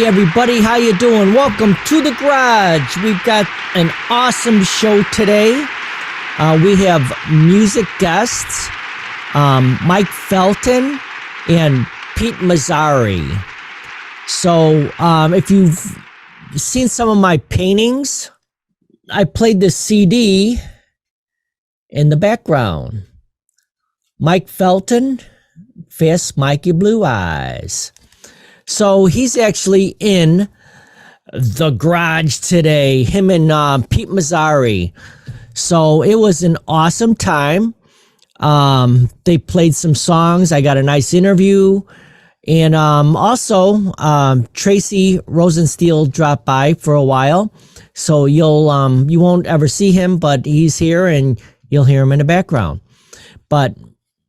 everybody, how you doing? Welcome to the garage. We've got an awesome show today. We have music guests, Mike Felten and Pete Mazzeri. So if you've seen some of my paintings, I played this CD in the background. Mike Felten, Fast Mikey Blue Eyes. So he's actually in the garage today, him and Pete Mazzeri. So it was an awesome time. They played some songs. I got a nice interview. And also, Tracy Rosensteel dropped by for a while. So you won't ever see him, but he's here and you'll hear him in the background. But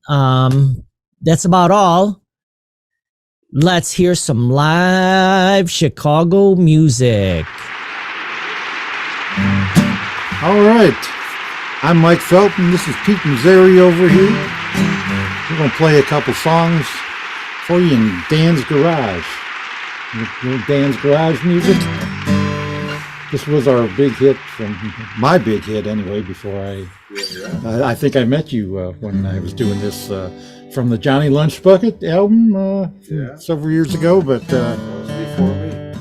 that's about all. Let's hear some live Chicago music. All right. I'm Mike Felten. This is Pete Mazzeri over here. We're going to play a couple songs for you in Dan's Garage. You know Dan's Garage music? This was our big hit, my big hit anyway, before I think I met you when I was doing this from the Johnny Lunch Bucket album several years ago, but that was before me.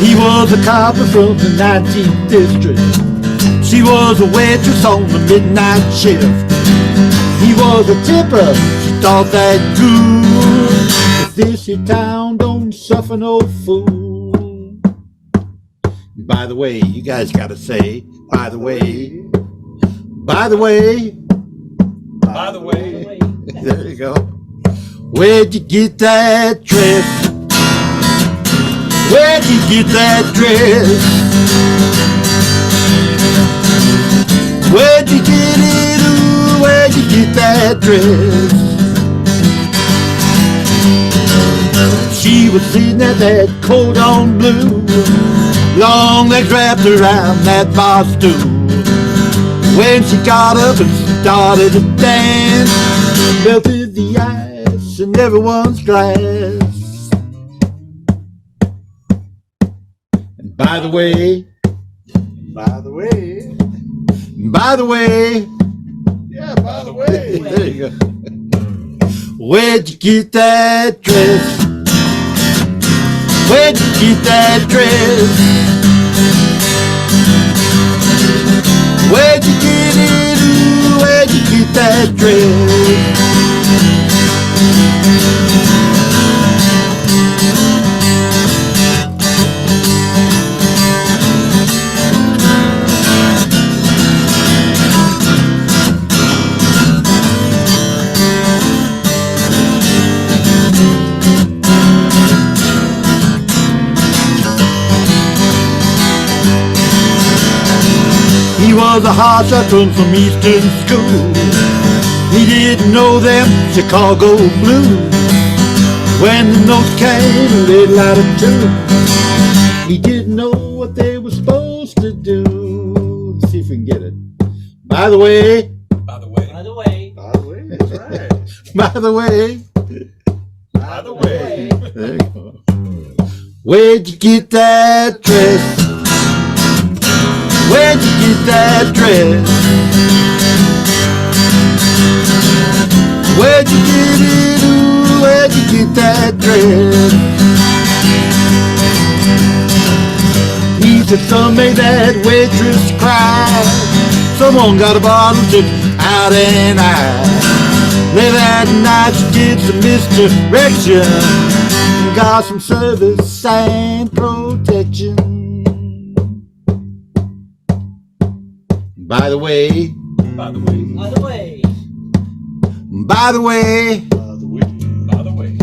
he was a copper from the 19th district. She was a waitress on the midnight shift. He was a tipper, she thought that good. If this here town don't suffer no fool. By the way, you guys gotta say, by the way, by the way, By the way, there you go. Where'd you get that dress? Where'd you get that dress? Where'd you get it? Ooh, where'd you get that dress? She was sitting at that cordon bleu, long legs wrapped around that bar stool. When she got up and started to dance, melted the ice in everyone's glass. And by the way, by the way, by the way, yeah, by the way. there you go. Where'd you get that dress? Where'd you get that dress? Where'd you get it? Ooh, where'd you get that dress? He was a hot shot from some eastern school. He didn't know them Chicago blues. When the notes came, they'd light a tune. He didn't know what they were supposed to do. Let's see if we can get it. By the way, By the way, By the way, by the way, that's right. by the way, By the way, there you go. Where'd you get that dress? Where'd you get that dress? Where'd you get it? Ooh, where'd you get that dress? He said some made that waitress cry. Someone got a bottle, took out and I. Later that night she did some misdirection, got some service and protection. By the way, by the way, by the way, by the way, by the way, by the way.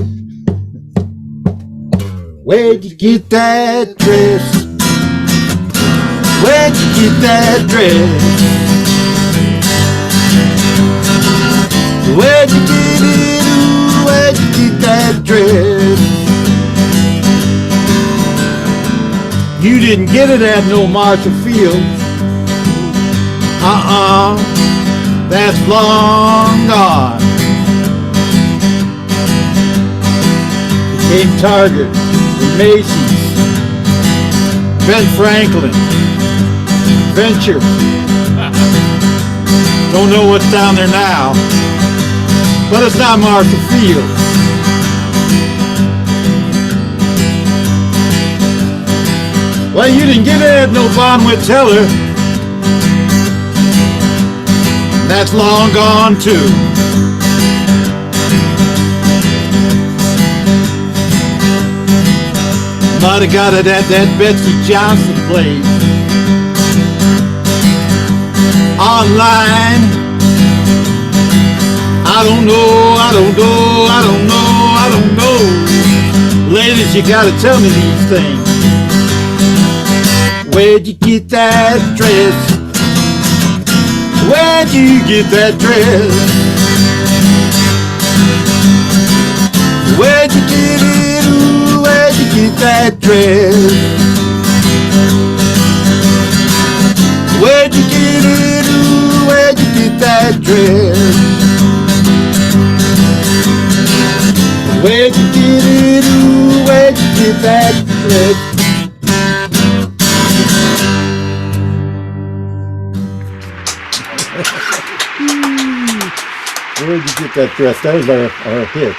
where'd you get that dress? Where'd you get that dress? Where'd you get it? Ooh, where'd you get that dress? You didn't get it at no Marshall Field. That's long gone. Came Target, and Macy's, Ben Franklin, Venture. Don't know what's down there now, but it's not Marshall Field. Well, you didn't get it at no Bonwit Teller. That's long gone too. Might have got it at that Betsy Johnson place. Online. I don't know. Ladies, you gotta tell me these things. Where'd you get that dress? Where'd you get that dress? Where'd you get it? Ooh, where'd you get that dress? Where'd you get it? Ooh, where'd you get that dress? Where'd you get it? Ooh, where'd you get that dress? Where'd you get that dress? That was our hit.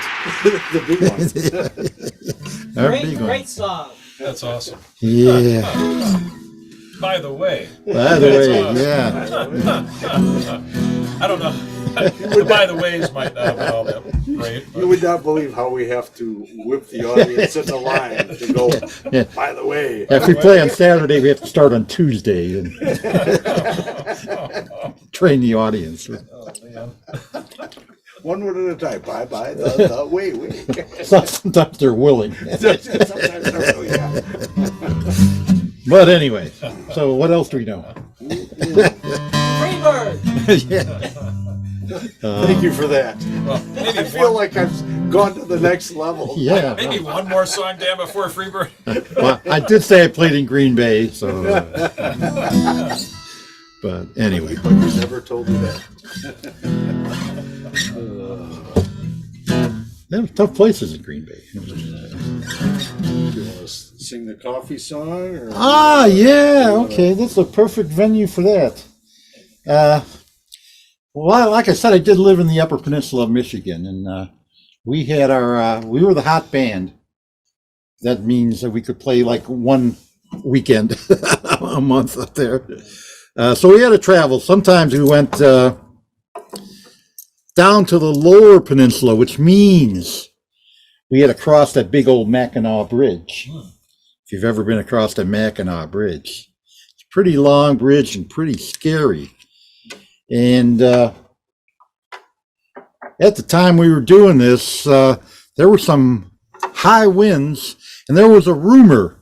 The big one. Great song. That's awesome. Yeah. By the way. Yeah. I don't know. The by the ways might not have been all that great. You would not believe how we have to whip the audience in the line to go, Yeah. by the way. If we play on Saturday, we have to start on Tuesday and train the audience. Oh, man. One word at a time. Bye. The way. Sometimes they're willing. Sometimes they're really, yeah. But anyway, so what else do we know? Freebird. Yeah. Thank you for that. Well, maybe I feel like I've gone to the next level. Yeah. maybe one more song, Dan, before Freebird. Well, I did say I played in Green Bay, so. But anyway. But you never told me that. There were tough places in Green Bay. Do you want to sing the coffee song? Or Yeah, okay. That's a perfect venue for that. Well, like I said, I did live in the Upper Peninsula of Michigan, and we had we were the hot band. That means that we could play like one weekend a month up there. So we had to travel. Sometimes we went down to the Lower Peninsula, which means we had to cross that big old Mackinac Bridge. If you've ever been across the Mackinac Bridge, it's a pretty long bridge and pretty scary. And at the time we were doing this, there were some high winds, and there was a rumor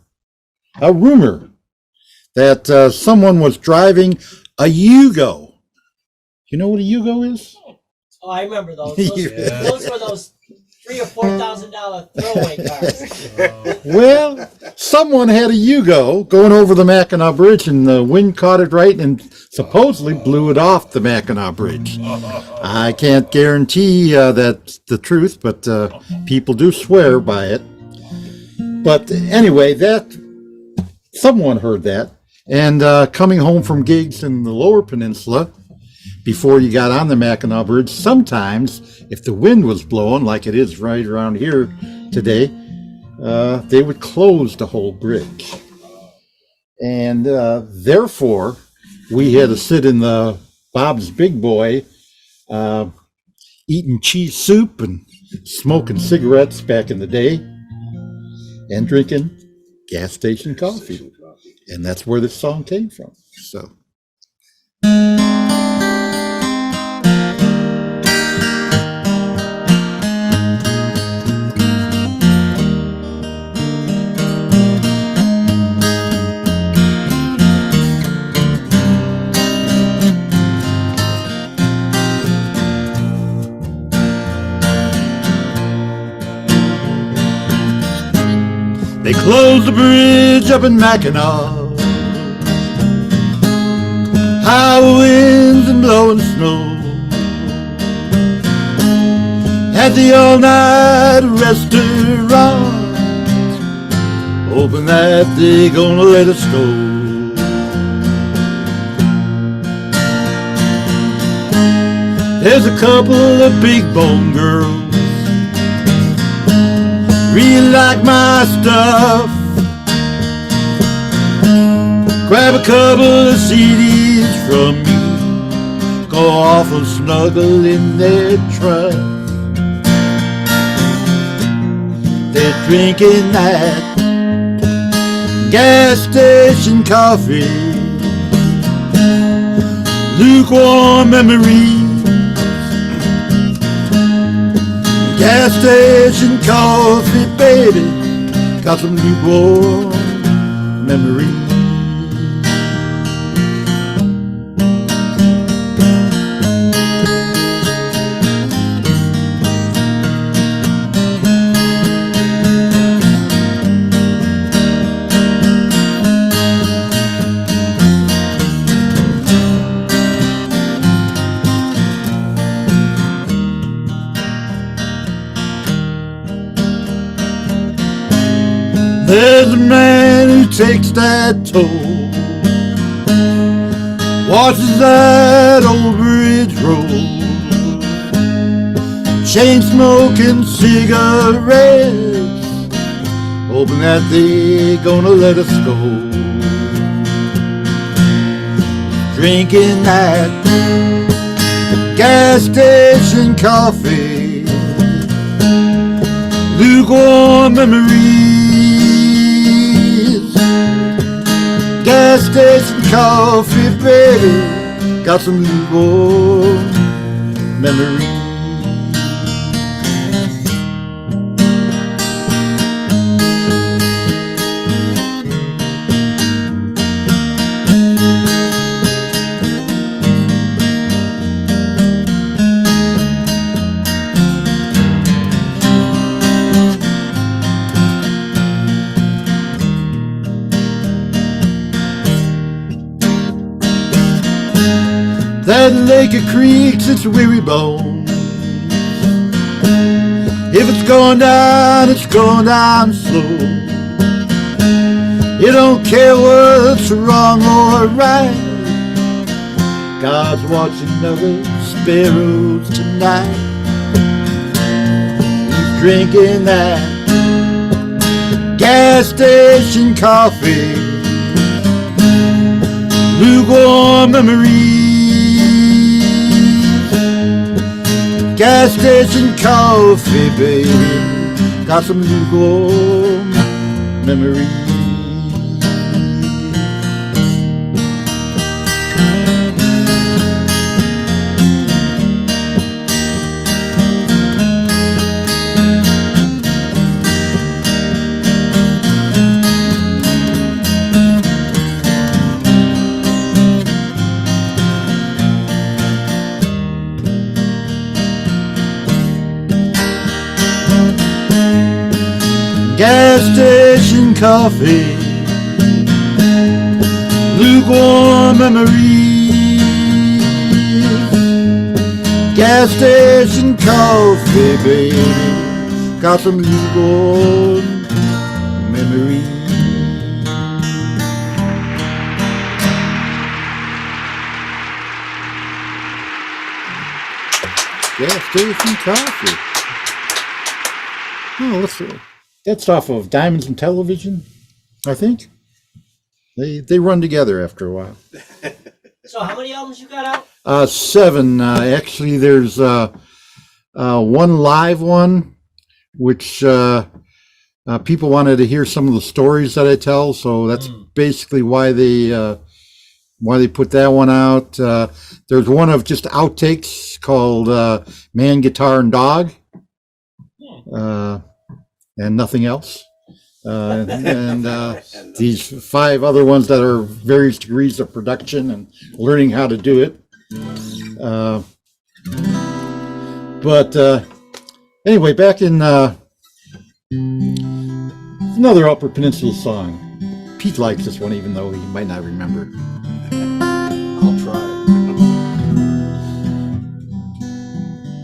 that someone was driving a Yugo. You know what a Yugo is? Oh, I remember those. Yeah. Those were those $3,000 or $4,000 throwaway cars. Well, someone had a Yugo going over the Mackinac Bridge, and the wind caught it right and supposedly blew it off the Mackinac Bridge. I can't guarantee that's the truth, but people do swear by it. But anyway, someone heard that, and coming home from gigs in the Lower Peninsula, before you got on the Mackinac Bridge, sometimes if the wind was blowing like it is right around here today, they would close the whole bridge. And therefore, we had to sit in the Bob's Big Boy eating cheese soup and smoking cigarettes back in the day and drinking gas station coffee. And that's where this song came from. So. They closed the bridge up in Mackinac. High winds and blowing snow. At the all-night restaurant, hoping that they're gonna let us go. There's a couple of big bone girls, really like my stuff. Grab a couple of CDs from me, go off and snuggle in their truck. They're drinking that gas station coffee, lukewarm memories. Gas station coffee, baby, got some lukewarm memories. There's a man who takes that toll, watches that old bridge roll, chain smoking cigarettes, hoping that they're gonna let us go. Drinking that gas station coffee, lukewarm memories. Gas station coffee, baby, got some lukewarm memories. That lake of creeks, it's weary bone. If it's going down, it's going down slow. You don't care what's wrong or right. God's watching over sparrows tonight. He's drinking that gas station coffee, lukewarm memories. Gas station coffee, baby, got some lukewarm memories. Gas station coffee, lukewarm memories. Gas station coffee, baby, got some lukewarm memories. Gas station coffee. Oh, let's see. That's off of Diamonds and Television, I think. They run together after a while. So how many albums you got out? 7. Actually, there's one live one, which people wanted to hear some of the stories that I tell. So that's basically why they put that one out. There's one of just outtakes called Man, Guitar, and Dog. And nothing else. And these 5 other ones that are various degrees of production and learning how to do it. But anyway, back in I Another Upper Peninsula song. Pete likes this one, even though he might not remember. I'll try.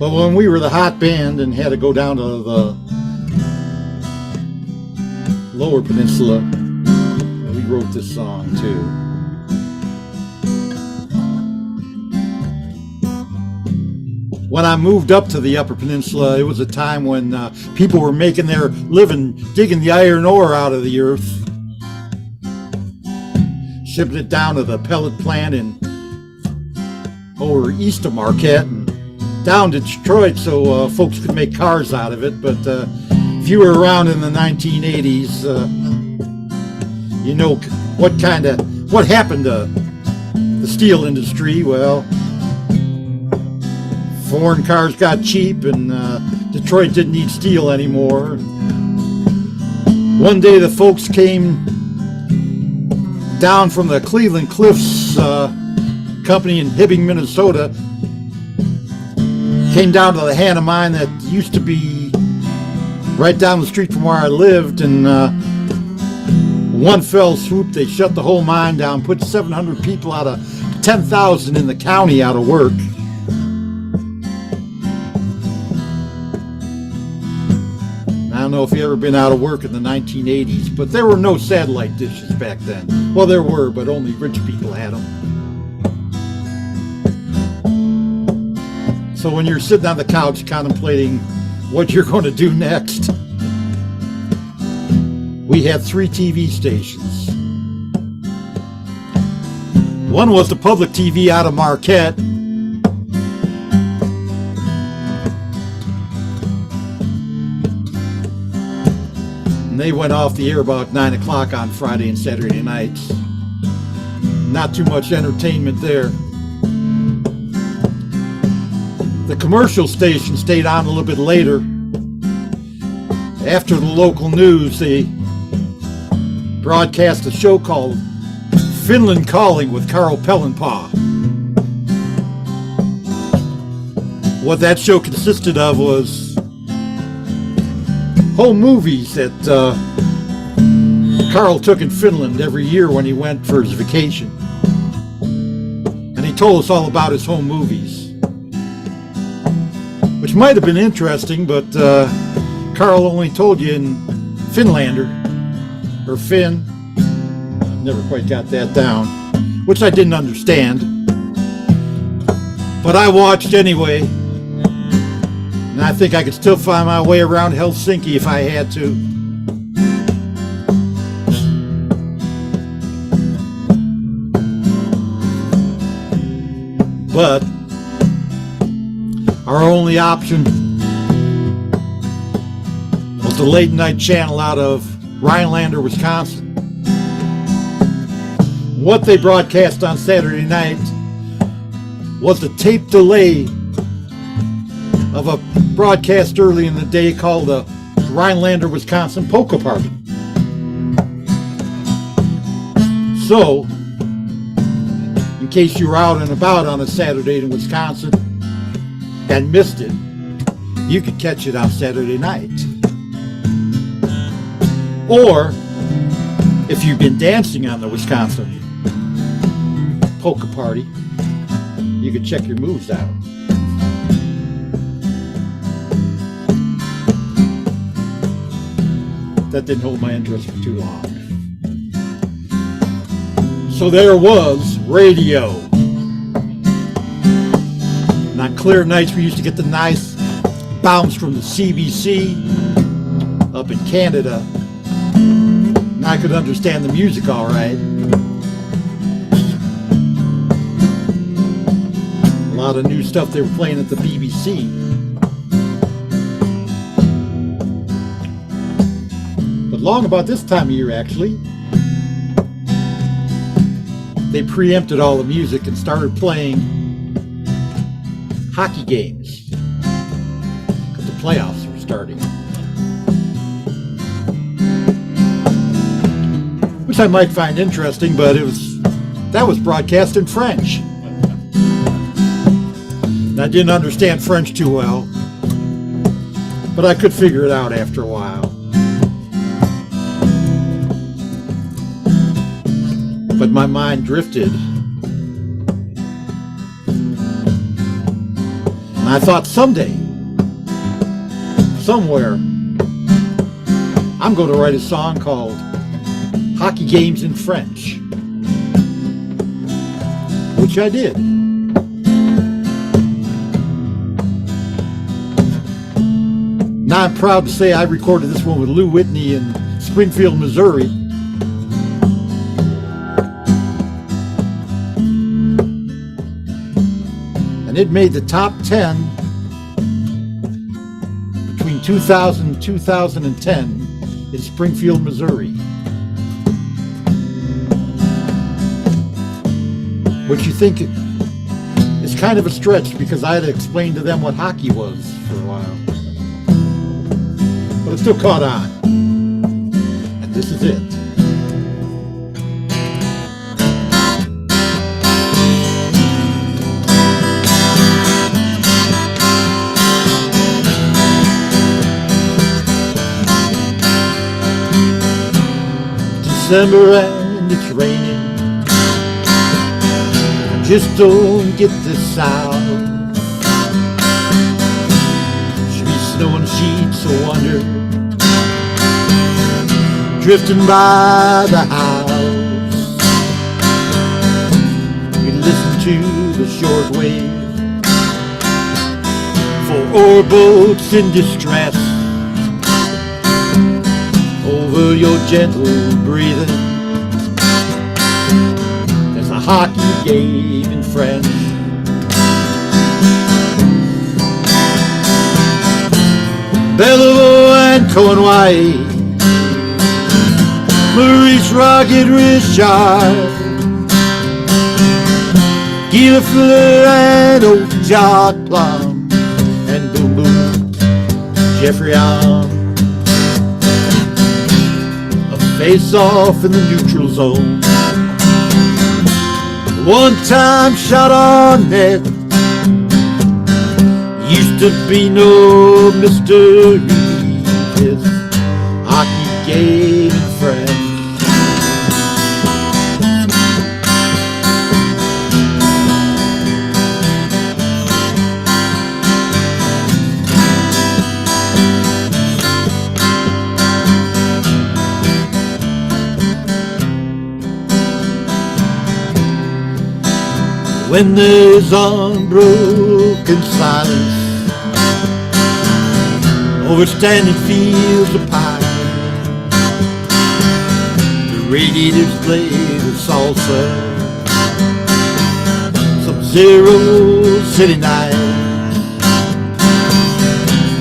But when we were the hot band and had to go down to the Lower Peninsula, we wrote this song too. When I moved up to the Upper Peninsula, it was a time when people were making their living digging the iron ore out of the earth, shipping it down to the pellet plant over east of Marquette and down to Detroit so folks could make cars out of it. But if you were around in the 1980s, you know what happened to the steel industry. Well, foreign cars got cheap and Detroit didn't need steel anymore. One day the folks came down from the Cleveland Cliffs company in Hibbing, Minnesota, came down to the Hannah mine that used to be right down the street from where I lived, and one fell swoop they shut the whole mine down, put 700 people out of 10,000 in the county out of work. I don't know if you've ever been out of work in the 1980s, but there were no satellite dishes back then. Well, there were, but only rich people had them. So when you're sitting on the couch contemplating what you're going to do next, we had 3 TV stations. One was the public TV out of Marquette. And they went off the air about 9 o'clock on Friday and Saturday nights. Not too much entertainment there. The commercial station stayed on a little bit later. After the local news, they broadcast a show called Finland Calling with Carl Pellenpaw. What that show consisted of was home movies that Carl took in Finland every year when he went for his vacation. And he told us all about his home movies, which might have been interesting, but Carl only told you in Finlander, or Finn. I never quite got that down, which I didn't understand. But I watched anyway, and I think I could still find my way around Helsinki if I had to. But our only option was the late night channel out of Rhinelander, Wisconsin. What they broadcast on Saturday night was the tape delay of a broadcast early in the day called the Rhinelander, Wisconsin Polka Party. So, in case you were out and about on a Saturday in Wisconsin and missed it, you could catch it on Saturday night. Or, if you've been dancing on the Wisconsin Polka Party, you could check your moves out. That didn't hold my interest for too long. So there was radio. And on clear nights we used to get the nice bounce from the CBC up in Canada. And I could understand the music all right. A lot of new stuff they were playing at the BBC. But long about this time of year, actually, they preempted all the music and started playing hockey games because the playoffs were starting. Which I might find interesting, but that was broadcast in French. And I didn't understand French too well, but I could figure it out after a while. my mind drifted. And I thought someday, somewhere, I'm going to write a song called Hockey Games in French, which I did. Now I'm proud to say I recorded this one with Lou Whitney in Springfield, Missouri. And it made the top 10 between 2000 and 2010 in Springfield, Missouri. Which you think is kind of a stretch because I had to explain to them what hockey was for a while. But it still caught on. And this is it. December and it's raining. Just don't get this out. Should be snowing sheets of wonder drifting by the house. We listen to the shortwave for oar boats in distress. Over your gentle breathing, there's a hockey game in French. Belleville and Conway, Maurice Rocket Richard, Guy Lafleur and old Jock Plum, and Boom Boom Jeffrey on. Face off in the neutral zone. One-time shot on net. Used to be no mystery. This hockey game in French. When there's unbroken silence over standing fields of pine, the radiators play the salsa, Sub-Zero city night.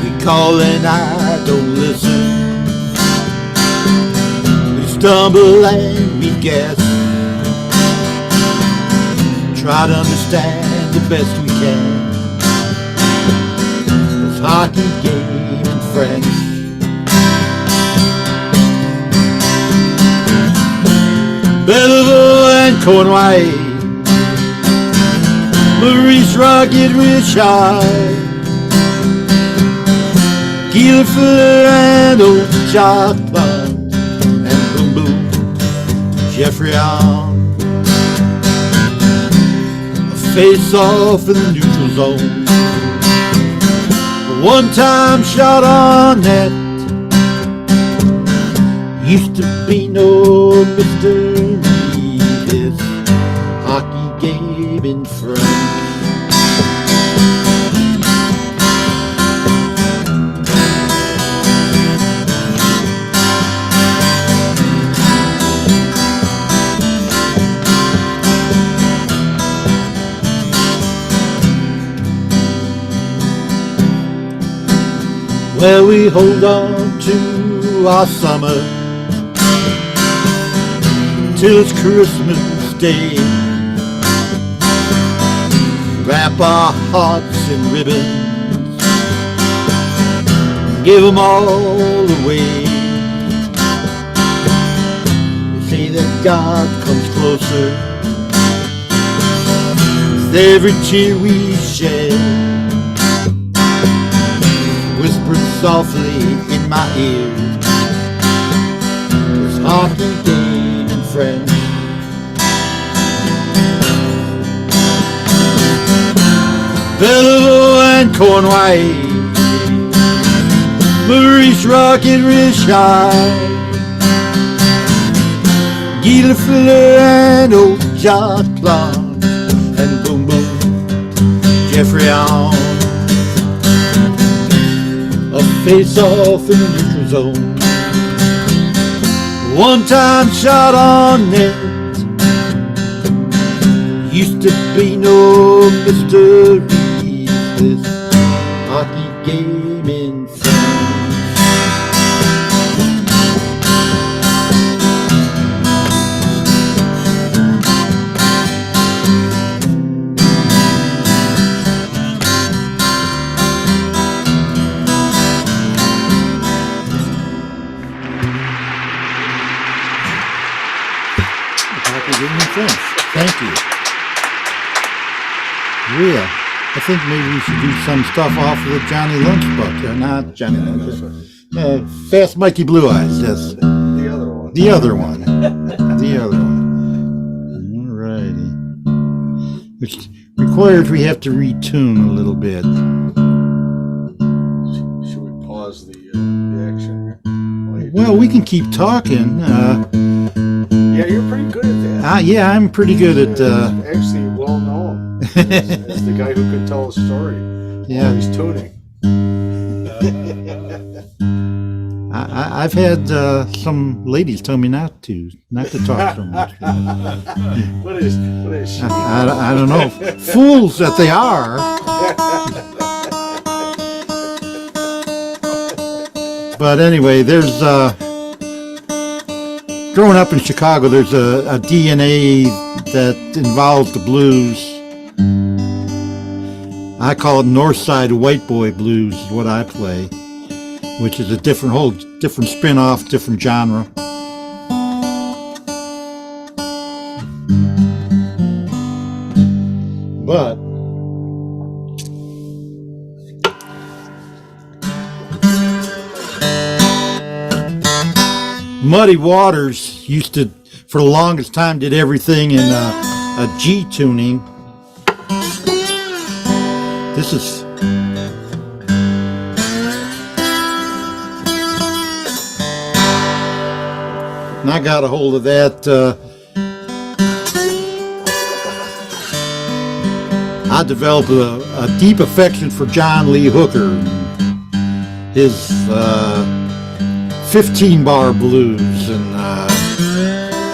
We call and I don't listen. We stumble and we guess. Try to understand the best we can. This hockey game in French. Belleville and Conway, Maurice Rocket Richard, Guy Lafleur and old Jock Plum, and Boom Boom Jeffrey on. Face off in the neutral zone. One-time shot on net. Used to be no mystery. This hockey game in French. Well, we hold on to our summer till it's Christmas Day. Wrap our hearts in ribbons, give them all away. They say that God comes closer with every tear we shed. Whispered softly in my ear, this hockey game in French. Belleville and Cornwall, Maurice Rocket Richard, Gila Fuller and old John Clark, and boom boom, Jeffrey on. A face off in the neutral zone. One time shot on net. Used to be no mystery. This hockey game in France. Hockey game in France. Thank you. Yeah. I think maybe we should do some stuff off of the Johnny Lunch book. Or not Johnny Lunch. Fast Mikey Blue Eyes. That's The other one. the other one. The other one. Alrighty. Which requires we have to retune a little bit. Should we pause the action here? Well, we can keep talking. Yeah, you're pretty good at that. Yeah, I'm pretty good at. Actually, well known as the guy who can tell a story. Yeah. While he's tuning. I've had some ladies tell me not to talk so much. What is she? I don't know. Fools that they are. But anyway, there's growing up in Chicago, there's a DNA that involves the blues. I call it North Side White Boy Blues is what I play, which is a different spin-off, different genre. But Muddy Waters used to, for the longest time, did everything in a G tuning. This is and I got a hold of that. I developed a deep affection for John Lee Hooker, his 15-bar blues, and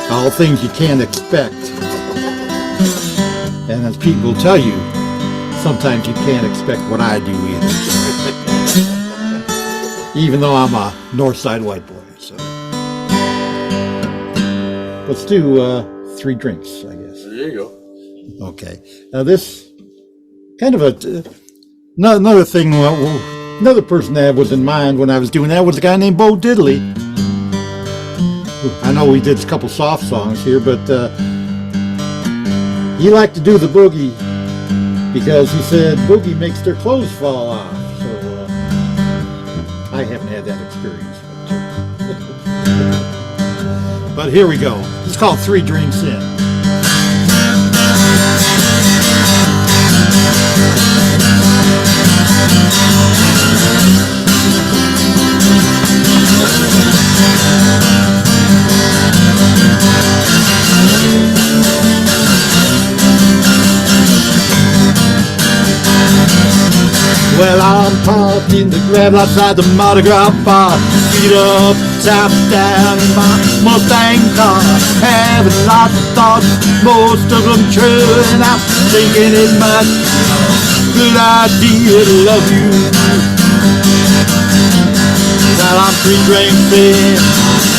all things you can't expect. And as people will tell you, sometimes you can't expect what I do either. Even though I'm a North Side white boy. So let's do 3 drinks, I guess. There you go. Okay. Now this kind of another thing. Another person that was in mind when I was doing that was a guy named Bo Diddley. I know we did a couple soft songs here, but he liked to do the boogie because he said boogie makes their clothes fall off. So I haven't had that experience. But here we go. It's called 3 Drinks In. Well, I'm parked in the gravel outside the Mardi Gras bar, feet up, top down in my Mustang car, having lots of thoughts, most of them true, and I'm thinking it might be a good idea to love you. Well, I'm 3 drinks in,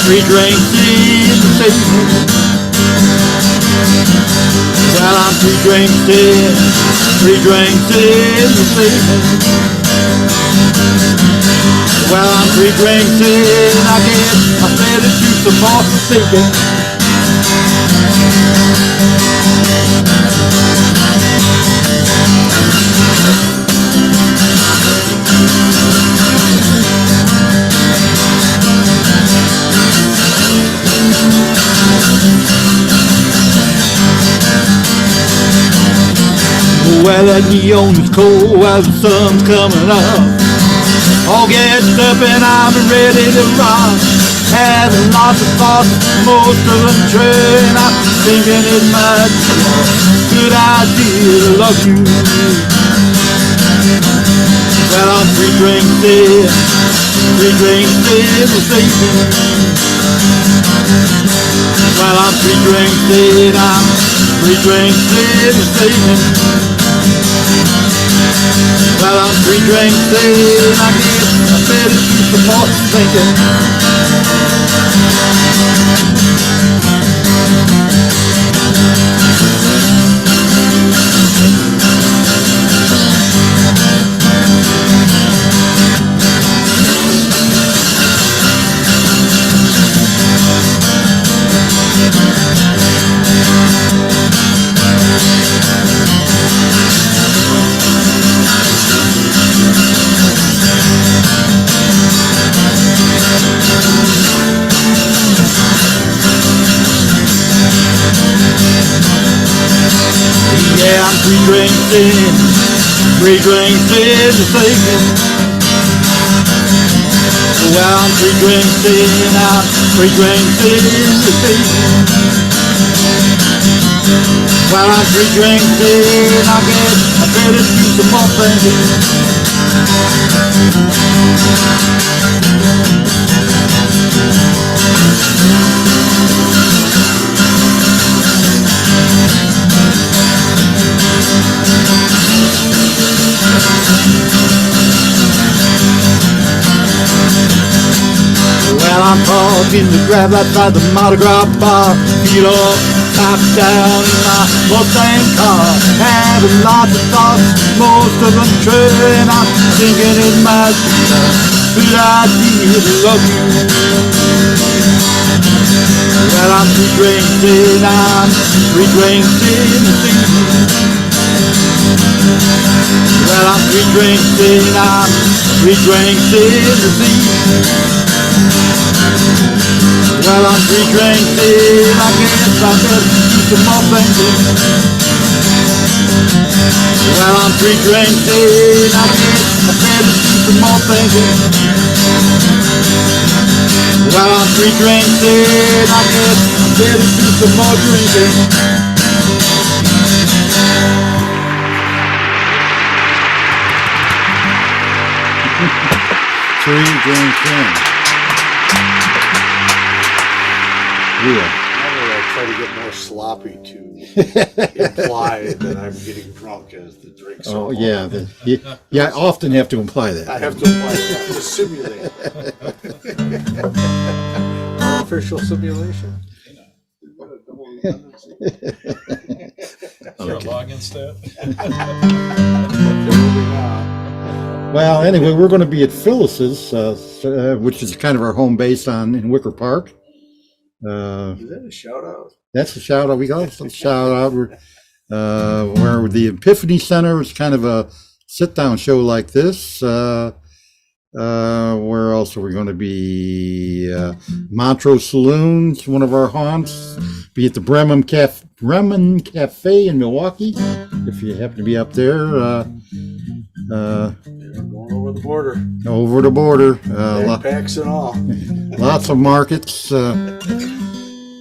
3 drinks in this evening. Well, I'm 3 drinks in, 3 drinks in this evening. Well, I'm 3 drinks in, I guess I better do some more thinking. Well, Well, that neon is cold while the sun's coming up. All gassed up and I'm ready to rock. Having lots of thoughts, most of them true, and I'm thinking it might be a good idea to love you. Well, I'm 3 drinks in, 3 drinks in this evening. Well, I'm 3 drinks in, I'm 3 drinks in this evening. Well, I'm 3 drinks in, I guess I better do some more thinking. Yeah, I'm 3 drinks in, 3 drinks in this evening. Well, I'm 3 drinks in, I'm 3 drinks in this evening. Well, I'm 3 drinks in, I guess I better do some more thinking. Well, I'm parked in the grab outside the Mardi Gras bar. Feet up, top down in my Mustang car. Having lots of thoughts, most of them true, and I'm thinking it might be a good idea to love you. Well, I'm 3 drinks in, I'm 3 drinks in this evening. Well, I'm 3 drinks in, I'm 3 drinks in this evening. Well, I'm 3 drinks in, I guess I better do some more thinking. Well, I'm 3 drinks in, I guess I better do some more thinking. Well, I'm 3 drinks in, I guess I better do some more drinking. 3 drinks in. Yeah. Normally I try to get more sloppy to imply that I'm getting drunk as the drinks are Oh, pouring. yeah. I often have to imply that. I have to imply that to simulate. Artificial simulation? Is there a login stat? Well, anyway, we're going to be at Phyllis's, which is kind of our home base in Wicker Park. Is that a shout out? That's a shout out. We got some shout out. Where the Epiphany Center is kind of a sit down show like this. Where else are we going to be? Montrose Saloon's one of our haunts. Be at the Bremen Cafe in Milwaukee, if you happen to be up there. Going over the border. Over the border. Backpacks and all. Lots of markets.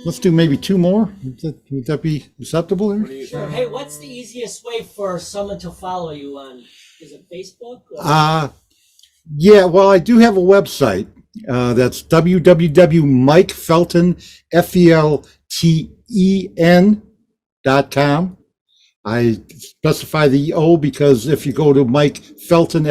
Let's do maybe 2 more. Would that be acceptable there? Sure. Hey, what's the easiest way for someone to follow you on? Is it Facebook? Or? Yeah, well, I do have a website. That's www.mikefelten.com. I specify the O because if you go to Mike Felten,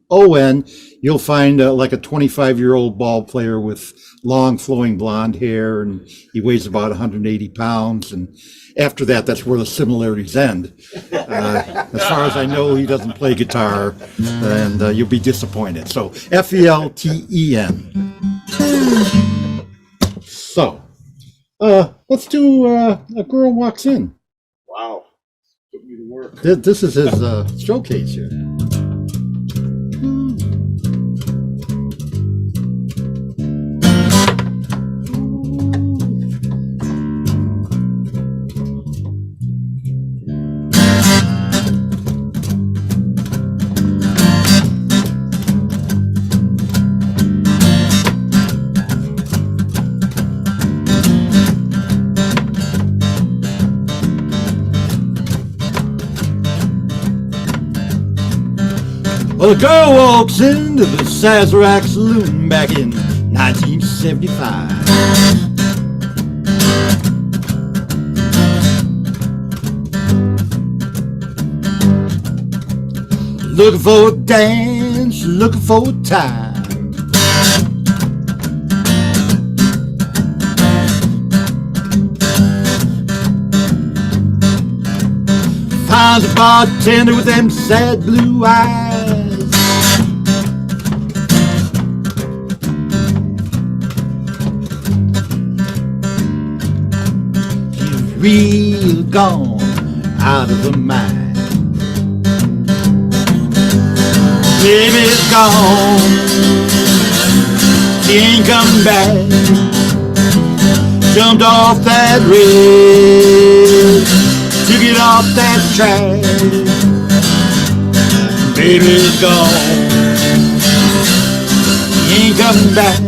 Felton, you'll find like a 25-year-old ball player with long flowing blonde hair, and he weighs about 180 pounds. And after that, that's where the similarities end. As far as I know, he doesn't play guitar, and you'll be disappointed. So Felten. So let's do A Girl Walks In. Wow. Put me to work. This is his showcase here. Well, a girl walks into the Sazerac Saloon back in 1975. Looking for a dance, looking for a time. Finds a bartender with them sad blue eyes. She's real gone out of her mind. Baby's gone, she ain't coming back. Jumped off that rail, took it off that track. Baby's gone, she ain't coming back.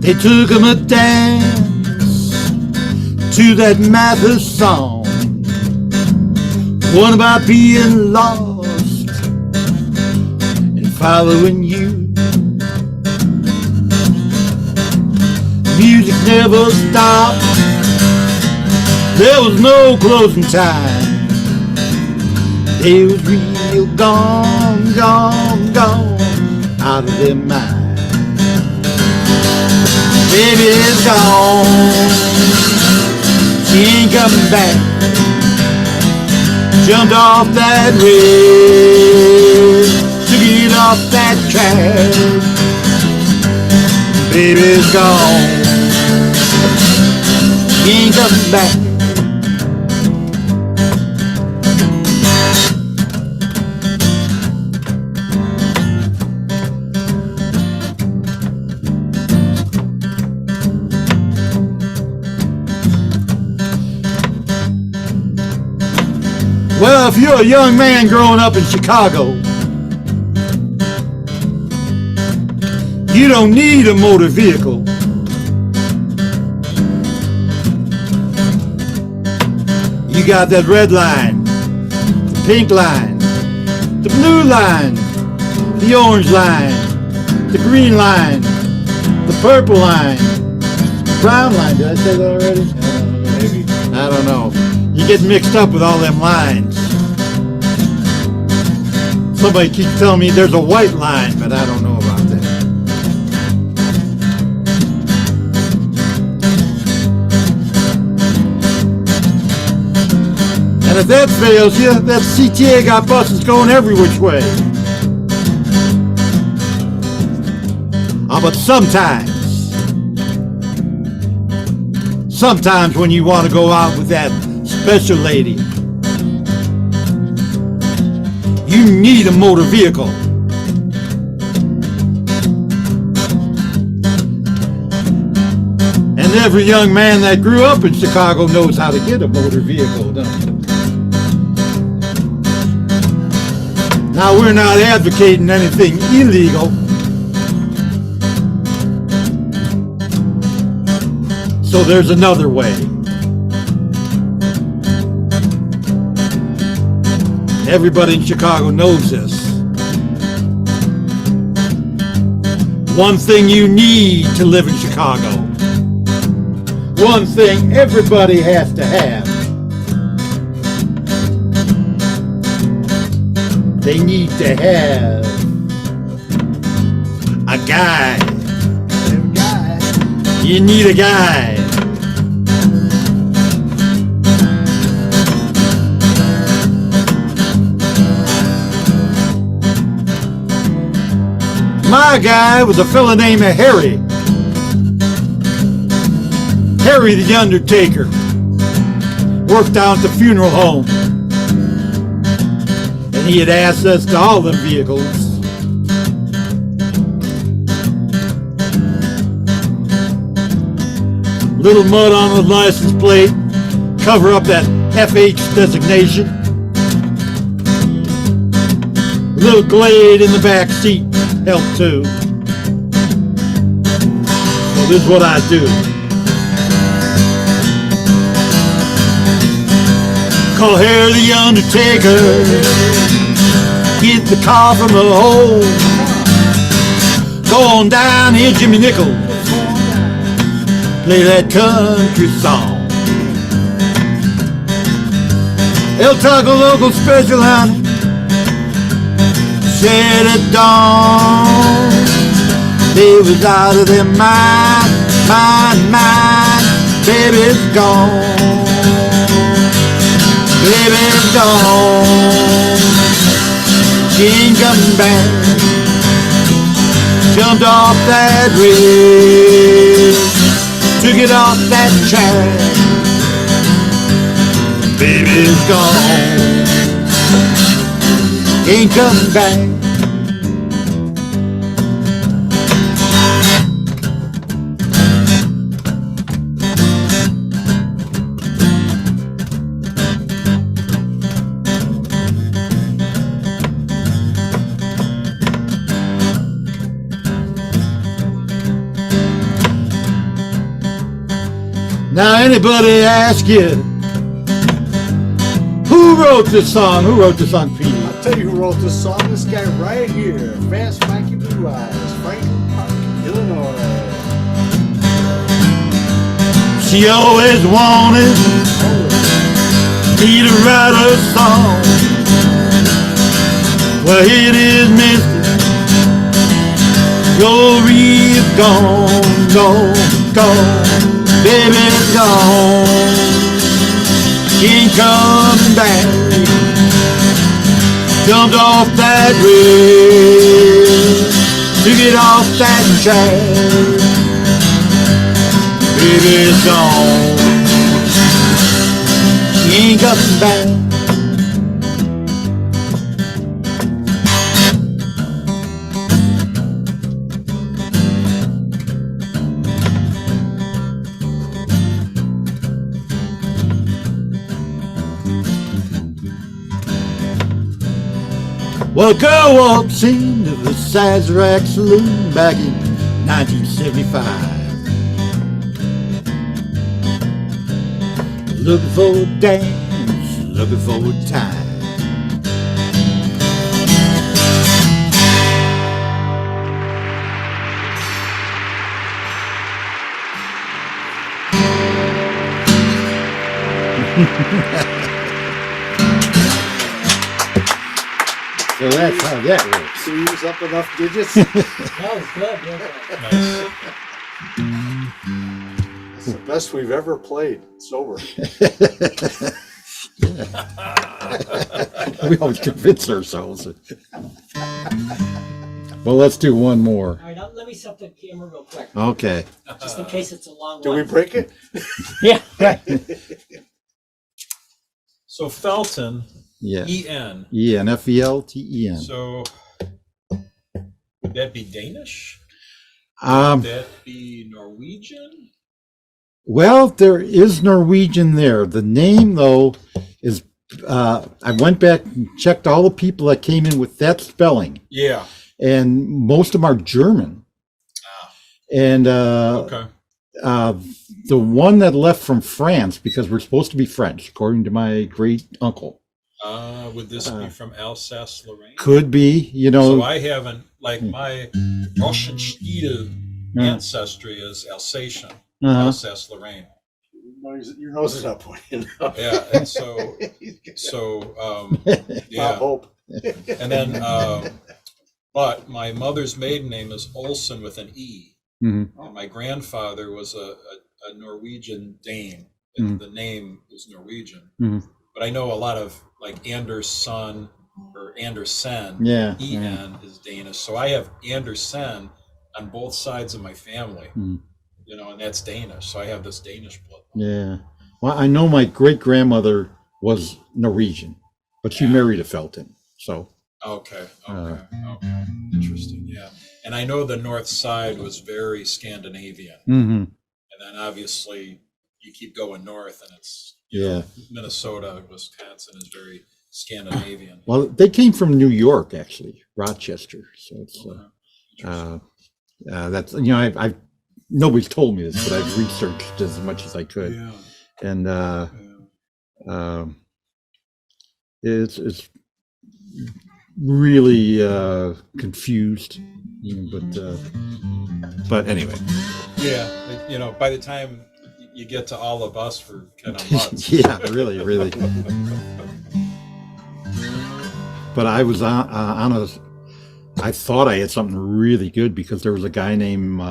They took him a dance to that Mathers song, one about being lost and following you. Music never stopped, there was no closing time. They was real gone, gone, gone out of their mind. Baby's gone, she ain't coming back. Jumped off that rail, took it off that track. Baby's gone, she ain't coming back. Well, if you're a young man growing up in Chicago, you don't need a motor vehicle. You got that red line, the pink line, the blue line, the orange line, the green line, the purple line, the brown line. Did I say that already? Maybe. I don't know. You get mixed up with all them lines. Somebody keeps telling me there's a white line, but I don't know about that. And if that fails you, that CTA got buses going every which way. But sometimes when you want to go out with that special lady, you need a motor vehicle. And every young man that grew up in Chicago knows how to get a motor vehicle, don't they? Now, we're not advocating anything illegal. So there's another way. Everybody in Chicago knows this. One thing you need to live in Chicago. One thing everybody has to have. They need to have a guy. You need a guy. My guy was a fella named Harry. Harry the Undertaker. Worked down at the funeral home. And he had access to all them vehicles. Little mud on the license plate. Cover up that FH designation. A little Glade in the back seat helped too. So this is what I do. Call Harry the Undertaker. Get the car from the hole. Go on down here, Jimmy Nickel. Play that country song. El Taco Local Special, honey. Said at dawn, they was out of their mind, mind. Baby's gone, baby's gone. She ain't coming back. Jumped off that ridge, took it off that track. Baby's gone, ain't coming back. Now anybody ask you, who wrote this song? Who wrote this song, Pete? I'll tell you who wrote this song. This guy right here. Fast Mikey Blue Eyes. Franklin Park, Illinois. She always wanted me to write a song. Well, here it is, mister. Glory is gone, gone. Baby's gone, she ain't coming back. Jumped off that ridge, took it off that track. Baby's gone, she ain't coming back. Well, a girl walks into the Sazerac Saloon back in 1975. Looking for a dance, looking for a time. So that's how that works. So you use up enough digits? That was good. It's the best we've ever played sober. We always convince ourselves. Well, let's do one more. All right, now let me set the camera real quick, Okay. just in case it's a long Did one. we break it? Yeah. So Felten, Yeah. E-N. E-N, F-E-L-T-E-N. So would that be Danish? Um, Would that be Norwegian? well, there is Norwegian there. The name, though, is, I went back and checked all the people that came in with that spelling, Yeah. and most of them are German. Ah, And okay. the one that left from France, because we're supposed to be French, according to my great uncle, Would this be from Alsace-Lorraine? could be, you know. So I haven't, like my Russian Stiel ancestry is Alsatian, Alsace-Lorraine. Your nose is not pointing up. Yeah, and so Bob yeah, Hope. and then but my mother's maiden name is Olsen with an E, Mhm. and my grandfather was a Norwegian Dane. Mhm. The name is Norwegian, Mhm. but I know a lot of like Anderson or Andersen. Yeah. En is Danish, so I have Andersen on both sides of my family. Mhm. You know, and that's Danish. So I have this Danish blood. Yeah. Well, I know my great grandmother was Norwegian, but she married a Felten. So, Okay. Okay. Interesting. Yeah. And I know the north side was very Scandinavian. mhm. And then obviously you keep going north and it's, Yeah. Minnesota, Wisconsin is very Scandinavian. Well, they came from New York, actually, Rochester. So it's that's I've nobody's told me this, but I've researched as much as I could, Yeah. and it's really confused, but anyway. Yeah, by the time you get to all of us for kind of months. Yeah, really. But I was on I thought I had something really good because there was a guy named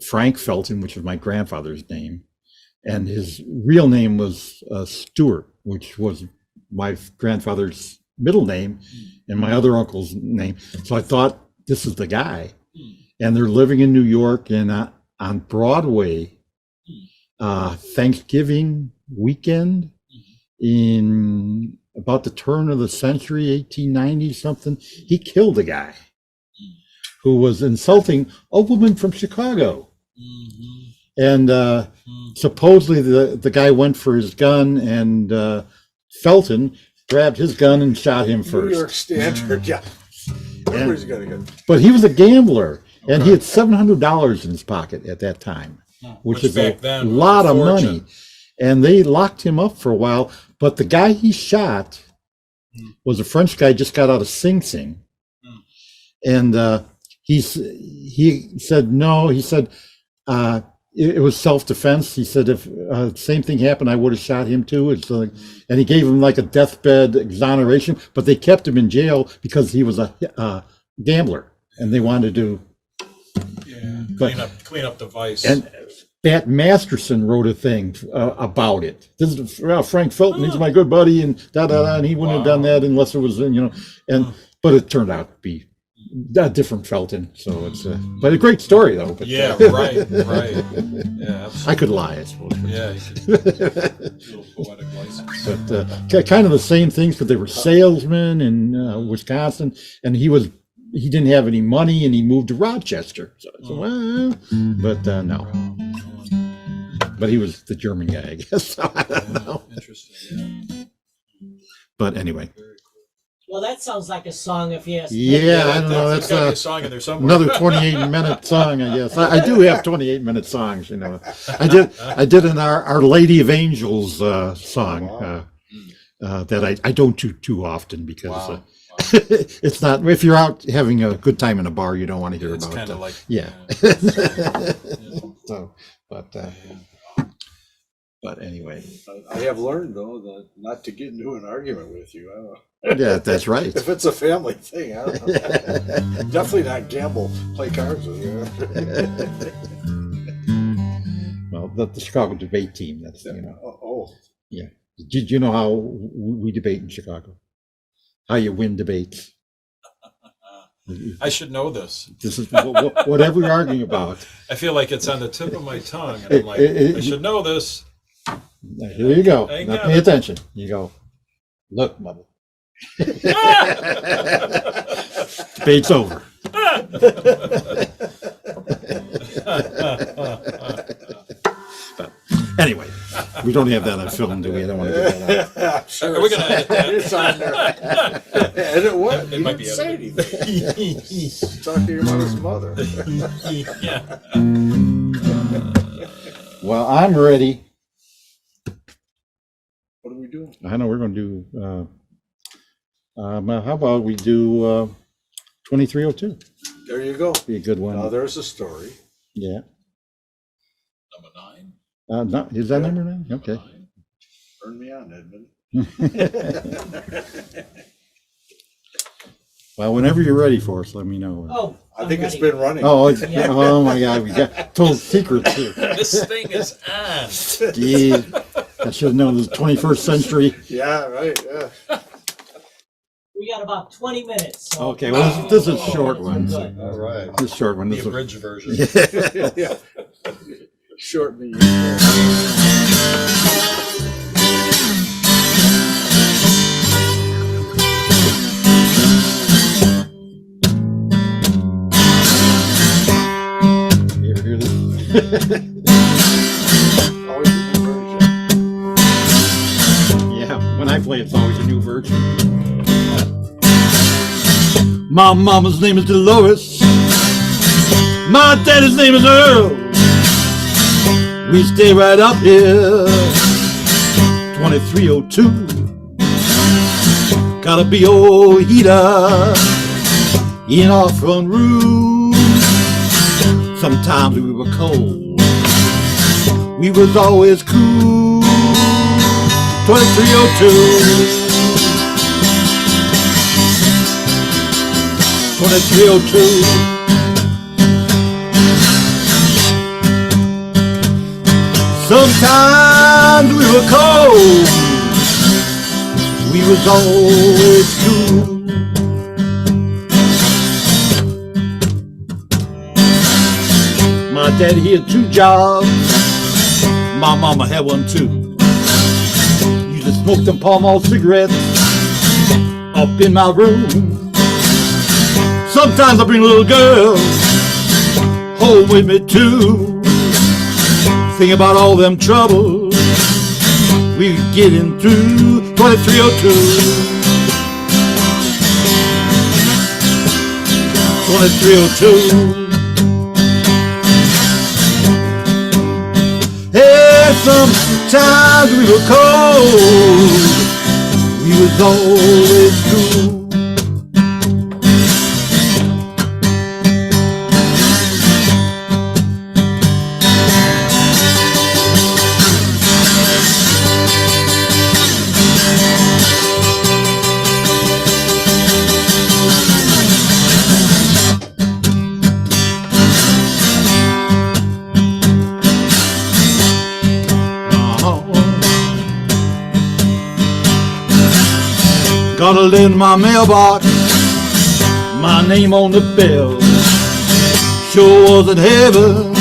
Frank Felten, which was my grandfather's name, and his real name was Stewart, which was my grandfather's middle name and my other uncle's name. So I thought, this is the guy. And they're living in New York, and on Broadway, Thanksgiving weekend in about the turn of the century, 1890 something, he killed a guy who was insulting a woman from Chicago. And supposedly the guy went for his gun, and Felton grabbed his gun and shot him first. New York Standard, yeah. Everybody's got a gun. But he was a gambler, and he had $700 in his pocket at that time, which is a lot of money. And they locked him up for a while. But the guy he shot was a French guy, just got out of Sing Sing. And he said no. He said it was self-defense. He said if same thing happened, I would have shot him too. It's and he gave him like a deathbed exoneration, but they kept him in jail because he was a gambler, and they wanted to clean up the vice. And Pat Masterson wrote a thing about it. This is Frank Felton. He's my good buddy, and and he wouldn't have done that unless it was but it turned out to be a different Felton. So it's but a great story though. But, right. Yeah, absolutely. I could lie, I suppose. Yeah, you could. A little poetic license. But kind of the same things, but they were salesmen in Wisconsin, and he didn't have any money, and he moved to Rochester. So but no. But he was the German guy, I guess. So I don't know. Interesting. Yeah. But anyway. Well, that sounds like a song if you ask me. Yeah, I don't know. That's That's gotta be a song in there somewhere. another 28-minute song, I guess. I do have 28-minute songs, I did an Our Lady of Angels song that I don't do too often because it's not. If you're out having a good time in a bar, you don't want to hear about it. It's kind of like So, but anyway. I have learned though that not to get into an argument with you. I don't know. Yeah, that's right. If it's a family thing, I don't know. Definitely not gamble, play cards with you. Well, the Chicago debate team. That's yeah. Did you know how we debate in Chicago? How you win debates? I should know this. This is whatever you're arguing about. I feel like it's on the tip of my tongue, and I'm like, I should know this. Here you go. Now pay attention. You go. Look, mother. Debate's over. But anyway, we don't have that on film, do we? I don't want to get that out. Sure, Are we going to edit that? it's on there. Edit what? It might be say edited. anything. Talking about his mother. Well, I'm ready. What are we doing? I know we're going to do. How about we do 2302? There you go. Be a good one. Now there's a story. Yeah. Number 9. No, is that number 9? Okay. Turn me on, Edmund. Well, whenever you're ready for us, let me know. Oh, I think it's ready. been running. Oh my God, we got told secrets here. This thing is on. Gee, I should have known this 21st century. Yeah, right. Yeah. We got about 20 minutes. So Okay, well, this is a short one. Good. All right. This is a short one. The This is abridged version. Yeah. Shorten the You ever hear this? always a new version. Yeah, when I play, it's always a new version. version. My mama's name is Dolores. My daddy's name is Earl. We stay right up here, 2302. Got a big old heater in our front room. Sometimes we were cold, we was always cool. 2302. 2302. Sometimes we were cold, we was always cool. My daddy had 2 jobs, my mama had one too. Used to smoke them Pall Mall cigarettes up in my room. Sometimes I bring a little girl home with me too. Think about all them troubles we getting through. 2302. 2302. Hey, sometimes we were cold, we was always cool. Got it in my mailbox, my name on the bill. Sure wasn't heaven,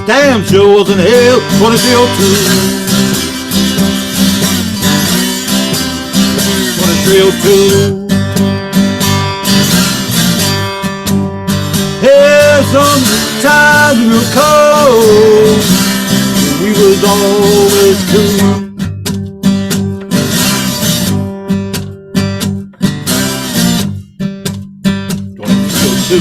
damn sure wasn't hell. 2302. 2302. Hey, sometimes we were cold, we was always cool. 2302.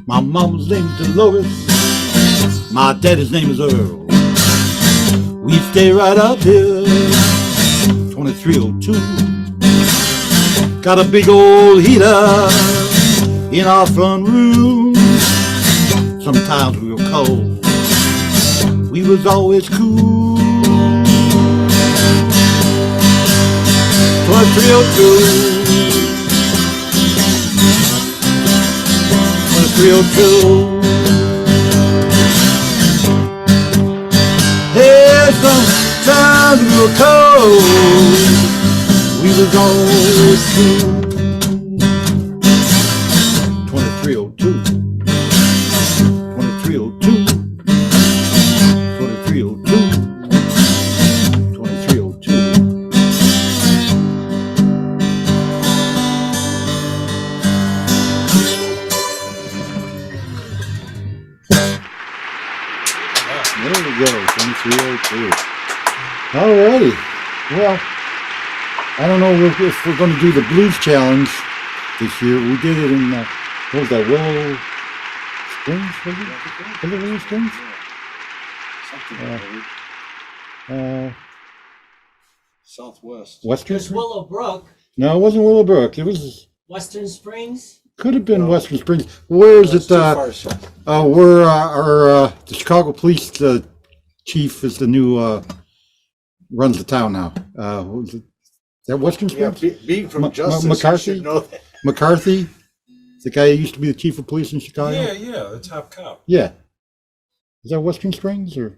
My mama's name is Dolores, my daddy's name is Earl. We stay right up here, 2302. Got a big old heater in our front room. Sometimes we were cold, we was always cool. 2302. 2302. Hey, sometimes we were cold, we was always cool. 2302. 2302. 2302. 2302. There we go, 2302. Alrighty. Well, I don't know if we're going to do the blues challenge this year. We did it in, what was that, Willow Springs? Was it Willow Springs? Southwest. Western There's Springs? Willowbrook, No, it wasn't Willowbrook. It was, Western Springs. could have been Western Springs. Where is That's it? too far south. Where our the Chicago police chief is the new, runs the town now. What was it? Is that Western Yeah, Springs? being from Justice, McCarthy? you should know that. McCarthy? The guy who used to be the chief of police in Chicago? Yeah, the top cop. Yeah. Is that Western Springs or?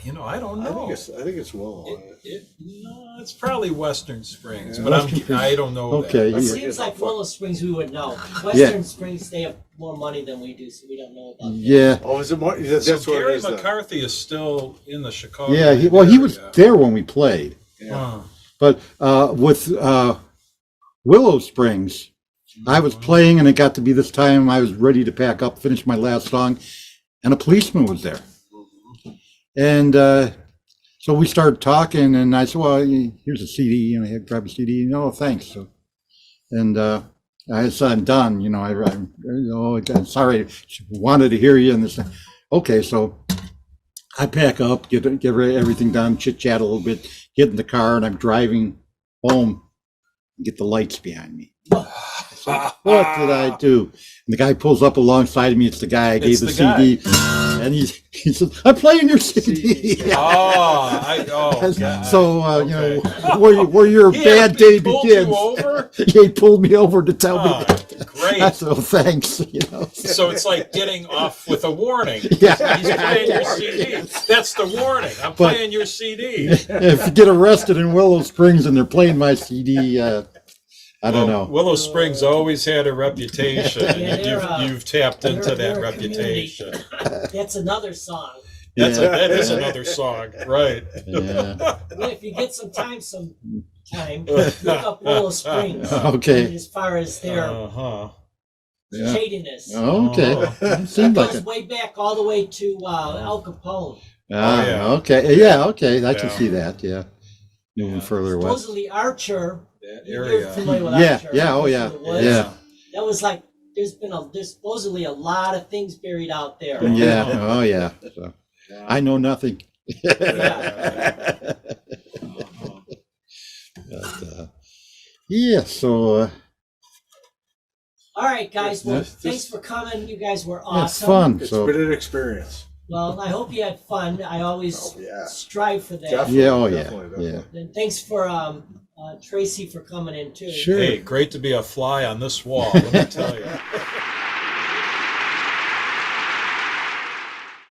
I don't know. I think it's Willow. No, it's probably Western Springs, Yeah. but Western Springs. I don't know. Okay, that. It yeah. seems like Willow Springs we would know. Western Springs, they have more money than we do, so we don't know about that. Yeah. Oh, is it more? That's So what it Gary is. then. McCarthy is still in the Chicago. Yeah, he was area. there when we played. Huh. But with Willow Springs, I was playing, and it got to be this time I was ready to pack up, finish my last song, and a policeman was there. And so we started talking, and I said, well, here's a CD, and I had grabbed a CD, thanks. So, and I said, I'm done, I'm sorry, wanted to hear you, and this. Okay, so I pack up, get everything done, chit-chat a little bit, get in the car, and I'm driving home, get the lights behind me. What did I do? And the guy pulls up alongside of me. It's the guy I gave the CD. And he says, I'm playing your CD. God. So, Okay. where your bad day He pulled begins. you over? He pulled me over to tell me that. Great. So thanks. So it's like getting off with a warning. Yeah. He's playing your CD. That's the warning. I'm But- playing your CD. If you get arrested in Willow Springs and they're playing my CD, I don't know. Willow Springs always had a reputation, Yeah, and they're, you've tapped into that they're a reputation. That's another song. That is another song, right? Yeah. Well, if you get some time, look up Willow Springs. Okay. As far as their Uh-huh. Yeah. shadiness. Okay. Oh. Seemed It like goes it. way back all the way to Al Capone. yeah. Okay. Yeah. Okay. I can Yeah. see that. Yeah. Moving Yeah. further west. Supposedly Archer. That You're area. familiar with Yeah. Archer. Yeah. Oh, yeah. In the woods. Yeah. That was like there's supposedly a lot of things buried out there. Yeah. Oh, yeah. So I know nothing. Yeah. But, yeah. So All right, guys. Well, That's thanks for coming. You guys were it's awesome. fun. It's So been an experience. Well, I hope you had fun. I always Oh, yeah. strive for that. Definitely. yeah. Oh, yeah. Definitely. Yeah. And thanks for Tracy for coming in too. Sure. Hey, great to be a fly on this wall, let me tell you.